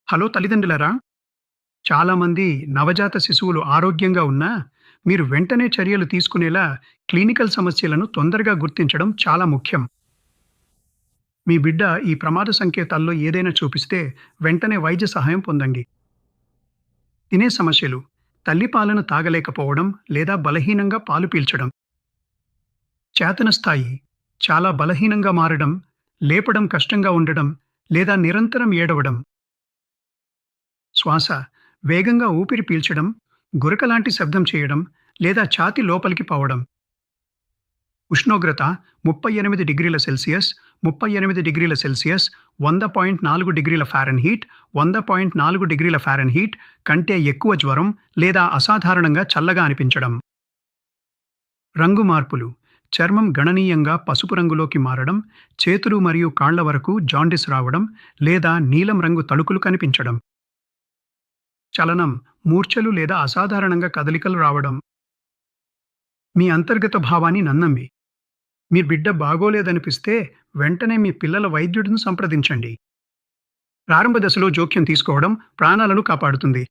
Hello తల్లిదండ్రులారా! చాలామంది నవజాత శిశువులు ఆరోగ్యంగా ఉన్నా, మీరు వెంటనే చర్యలు తీసుకునేలా క్లినికల్ సమస్యలను తొందరగా గుర్తించడం చాలా ముఖ్యం. మీ బిడ్డ ఈ ప్రమాద సంకేతాల్లో ఏదైనా చూపిస్తే వెంటనే వైద్య సహాయం పొందండి. తినే సమస్యలు, తల్లిపాలను తాగలేకపోవడం లేదా బలహీనంగా పాలు పీల్చడం. చేతన స్థాయి, చాలా బలహీనంగా మారడం, లేపడం కష్టంగా ఉండడం లేదా నిరంతరం ఏడవడం. శ్వాస, వేగంగా ఊపిరి పీల్చడం, గురకలాంటి శబ్దం చేయడం లేదా ఛాతీ లోపలికి పోవడం. ఉష్ణోగ్రత 38 డిగ్రీల సెల్సియస్, 38 డిగ్రీల సెల్సియస్, 100.4 డిగ్రీల ఫారెన్హీట్, 100.4 డిగ్రీల ఫారెన్హీట్ కంటే ఎక్కువ జ్వరం లేదా అసాధారణంగా చల్లగా అనిపించడం. రంగు మార్పులు, చర్మం గణనీయంగా పసుపు రంగులోకి మారడం, చేతులు మరియు కాళ్ల వరకు జాండిస్ రావడం లేదా నీలం రంగు తళుకులు కనిపించడం. చలనం, మూర్ఛలు లేదా అసాధారణంగా కదలికలు రావడం. మీ అంతర్గత భావాన్ని నమ్మండి. మీ బిడ్డ బాగోలేదనిపిస్తే వెంటనే మీ పిల్లల వైద్యుడిని సంప్రదించండి. ప్రారంభ దశలో జోక్యం తీసుకోవడం ప్రాణాలను కాపాడుతుంది.